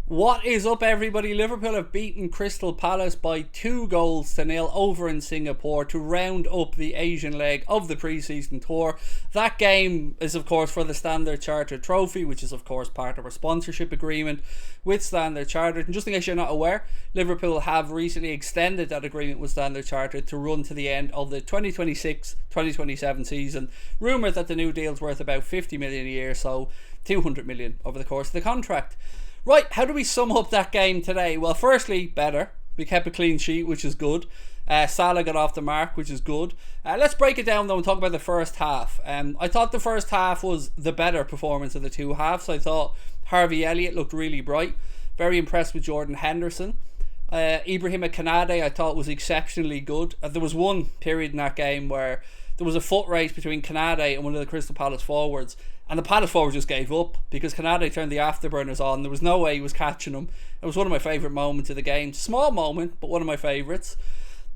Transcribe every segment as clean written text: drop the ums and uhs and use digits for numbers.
What is up, everybody? Liverpool have beaten Crystal Palace by 2 goals to nil over in Singapore to round up the Asian leg of the pre-season tour. That game is, of course, for the Standard Chartered Trophy, which is, of course, part of our sponsorship agreement with Standard Chartered. And just in case you're not aware, Liverpool have recently extended that agreement with Standard Chartered to run to the end of the 2026-2027 season. Rumoured that the new deal's worth about 50 million a year, so 200 million over the course of the contract. Right, how do we sum up that game today? Well, firstly, better. We kept a clean sheet, which is good. Salah got off the mark, which is good. Let's break it down though and talk about the first half. I thought the first half was the better performance of the two halves. I thought Harvey Elliott looked really bright. Very impressed with Jordan Henderson. Ibrahim Kanade I thought was exceptionally good. There was one period in that game where there was a foot race between Kanade and one of the Crystal Palace forwards, and the Palace forward just gave up because Kanade turned the afterburners on. There was no way he was catching him. It was one of my favourite moments of the game. Small moment, but one of my favourites.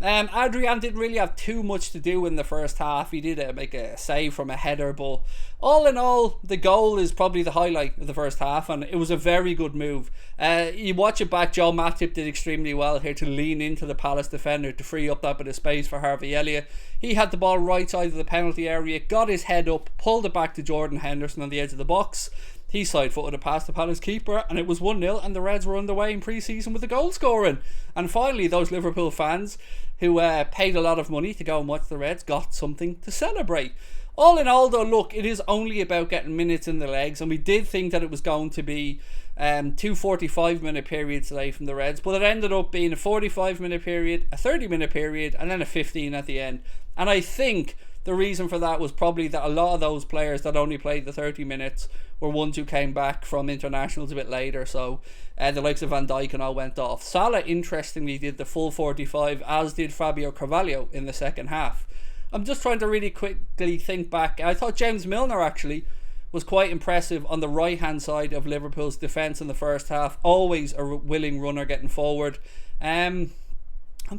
Adrian didn't really have too much to do in the first half. He did make a save from a header, but all in all, the goal is probably the highlight of the first half, and it was a very good move. You watch it back, Joe Matip did extremely well here to lean into the Palace defender to free up that bit of space for Harvey Elliott. He had the ball right side of the penalty area, got his head up, pulled it back to Jordan Henderson on the edge of the box. He side-footed it past the Palace keeper, and it was 1-0, and the Reds were underway in pre-season with the goal scoring. And finally, those Liverpool fans who paid a lot of money to go and watch the Reds got something to celebrate. All in all though, look, it is only about getting minutes in the legs, and we did think that it was going to be 2 45-minute periods today from the Reds, but it ended up being a 45-minute period, a 30-minute period, and then a 15 at the end. And I think the reason for that was probably that a lot of those players that only played the 30 minutes were ones who came back from internationals a bit later, so the likes of Van Dijk and all went off. Salah interestingly did the full 45, as did Fabio Carvalho in the second half. I'm just trying to really quickly think back. I thought James Milner actually was quite impressive on the right hand side of Liverpool's defence in the first half. Always a willing runner getting forward. I'm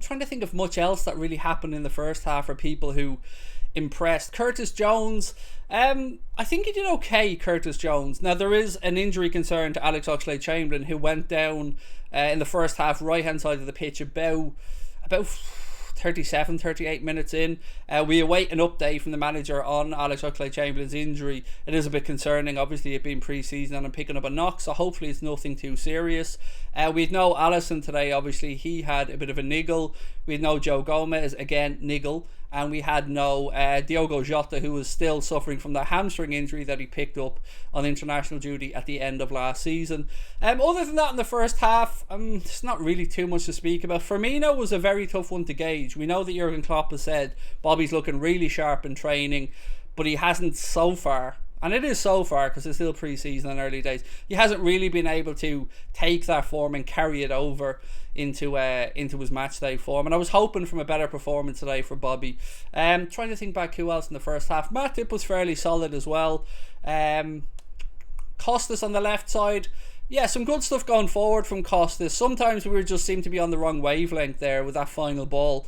trying to think of much else that really happened in the first half for people who impressed. Curtis Jones, I think he did okay, Curtis Jones. Now there is an injury concern to Alex Oxlade-Chamberlain, who went down in the first half, right hand side of the pitch, about 38 minutes in. We await an update from the manager on Alex Oxlade-Chamberlain's injury. It is a bit concerning, obviously it being pre-season and I'm picking up a knock, so hopefully it's nothing too serious. We had no Alisson today, obviously he had a bit of a niggle. We had no Joe Gomez, again niggle. And we had no Diogo Jota, who was still suffering from that hamstring injury that he picked up on international duty at the end of last season. Other than that, in the first half, there's not really too much to speak about. Firmino was a very tough one to gauge. We know that Jurgen Klopp has said Bobby's looking really sharp in training, but he hasn't so far. And it is so far because it's still pre-season and early days. He hasn't really been able to take that form and carry it over into his match day form. And I was hoping from a better performance today for Bobby. Trying to think back who else in the first half. Matip was fairly solid as well. Costas on the left side. Yeah, some good stuff going forward from Costas. Sometimes we just seem to be on the wrong wavelength there with that final ball.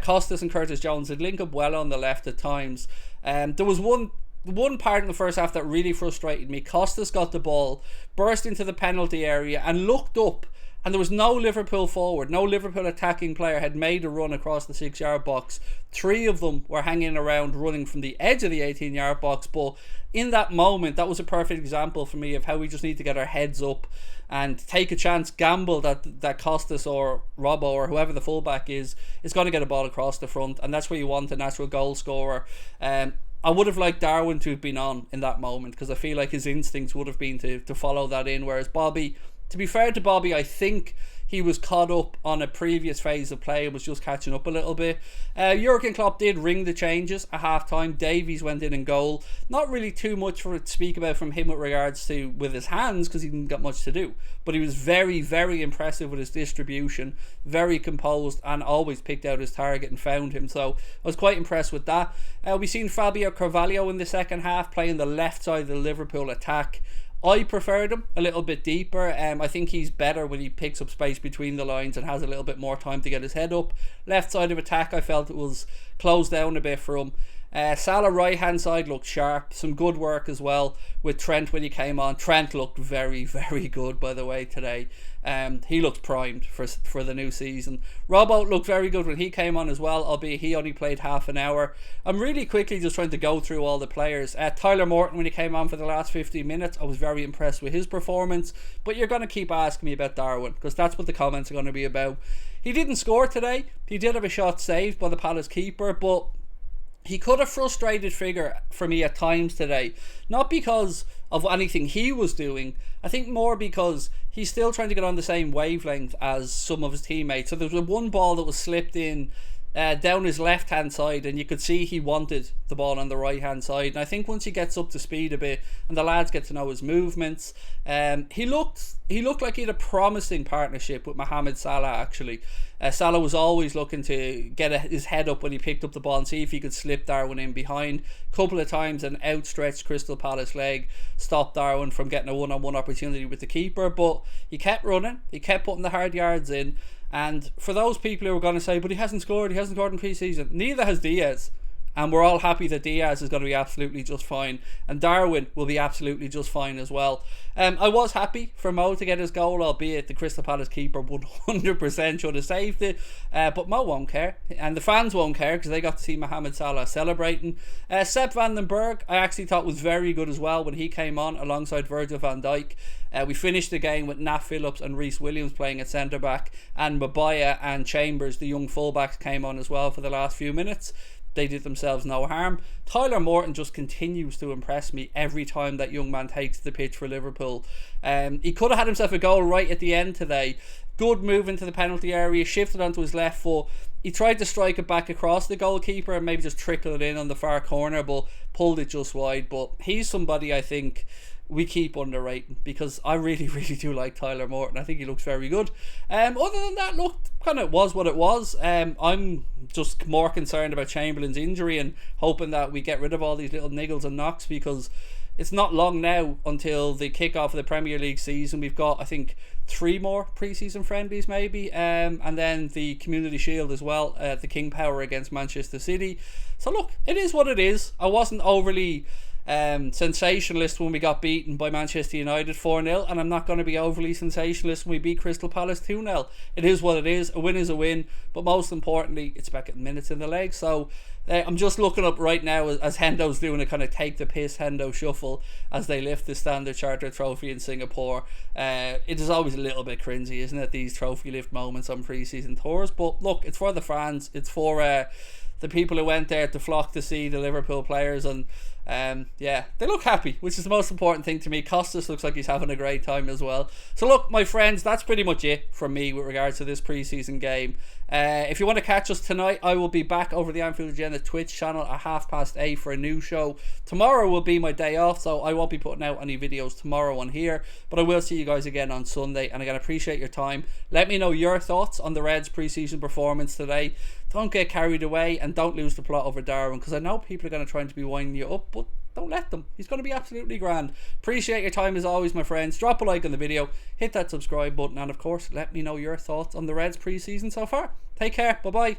Costas and Curtis Jones did link up well on the left at times. There was one part in the first half that really frustrated me. Costas got the ball, burst into the penalty area and looked up, and there was no Liverpool forward, no Liverpool attacking player had made a run across the 6-yard box. 3 of them were hanging around running from the edge of the 18-yard box, but in that moment that was a perfect example for me of how we just need to get our heads up and take a chance, gamble that Costas or Robbo or whoever the fullback is going to get a ball across the front, and that's where you want a natural goal scorer. I would have liked Darwin to have been on in that moment because I feel like his instincts would have been to follow that in, whereas Bobby, to be fair to Bobby, I think he was caught up on a previous phase of play and was just catching up a little bit. Jurgen Klopp did ring the changes at half time. Davies went in goal. Not really too much for it to speak about from him with regards to with his hands because he didn't got much to do, but he was very, very impressive with his distribution, very composed and always picked out his target and found him, so I was quite impressed with that. We seen Fabio Carvalho in the second half playing the left side of the Liverpool attack. I preferred him a little bit deeper. I think he's better when he picks up space between the lines and has a little bit more time to get his head up. Left side of attack, I felt it was closed down a bit for him. Salah right hand side looked sharp. Some good work as well with Trent when he came on. Trent looked very, very good, by the way, today. He looked primed for the new season. Robbo looked very good when he came on as well, albeit he only played half an hour. I'm really quickly just trying to go through all the players. Tyler Morton, when he came on for the last 15 minutes, I was very impressed with his performance. But you're going to keep asking me about Darwin, because that's what the comments are going to be about. He didn't score today. He did have a shot saved by the Palace keeper, but he could have frustrated figure for me at times today. Not because of anything he was doing. I think more because he's still trying to get on the same wavelength as some of his teammates. So there was one ball that was slipped in down his left hand side, and you could see he wanted the ball on the right hand side. And I think once he gets up to speed a bit and the lads get to know his movements, he looked like he had a promising partnership with Mohamed Salah. Actually, Salah was always looking to get his head up when he picked up the ball and see if he could slip Darwin in behind. A couple of times an outstretched Crystal Palace leg stopped Darwin from getting a one-on-one opportunity with the keeper, but he kept running, he kept putting the hard yards in. And for those people who are going to say, but he hasn't scored in pre-season, neither has Diaz. And we're all happy that Diaz is going to be absolutely just fine. And Darwin will be absolutely just fine as well. I was happy for Mo to get his goal, albeit the Crystal Palace keeper 100% should have saved it. But Mo won't care. And the fans won't care because they got to see Mohamed Salah celebrating. Sepp van den Berg, I actually thought was very good as well when he came on alongside Virgil van Dijk. We finished the game with Nat Phillips and Reece Williams playing at centre-back. And Mabaya and Chambers, the young fullbacks, came on as well for the last few minutes. They did themselves no harm. Tyler Morton just continues to impress me every time that young man takes the pitch for Liverpool. He could have had himself a goal right at the end today. Good move into the penalty area, shifted onto his left foot. He tried to strike it back across the goalkeeper and maybe just trickle it in on the far corner, but pulled it just wide. But he's somebody I think we keep underrating, because I really, really do like Tyler Morton. I think he looks very good. Other than that, look, kind of was what it was. I'm just more concerned about Chamberlain's injury and hoping that we get rid of all these little niggles and knocks, because it's not long now until the kick-off of the Premier League season. We've got, I think, 3 more pre-season friendlies maybe, and then the Community Shield as well, the King Power against Manchester City. So look, it is what it is. I wasn't overly sensationalist when we got beaten by Manchester United 4-0, and I'm not going to be overly sensationalist when we beat Crystal Palace 2-0. It is what it is. A win is a win, but most importantly, it's about getting minutes in the leg. So I'm just looking up right now as Hendo's doing a kind of take the piss Hendo shuffle as they lift the Standard Chartered Trophy in Singapore. It is always a little bit cringy, isn't it, these trophy lift moments on pre-season tours? But look, it's for the fans, it's for the people who went there to flock to see the Liverpool players, and yeah, they look happy, which is the most important thing to me. Costas looks like he's having a great time as well. So look, my friends, that's pretty much it from me with regards to this pre-season game. If you want to catch us tonight, I will be back over the Anfield Agenda Twitch channel at 8:30 for a new show. Tomorrow will be my day off, so I won't be putting out any videos tomorrow on here, but I will see you guys again on Sunday. And again, I appreciate your time. Let me know your thoughts on the Reds pre-season performance today. Don't get carried away and don't lose the plot over Darwin, because I know people are going to try to be winding you up, but don't let them. He's going to be absolutely grand. Appreciate your time as always, my friends. Drop a like on the video, hit that subscribe button, and of course, let me know your thoughts on the Reds pre-season so far. Take care. Bye-bye.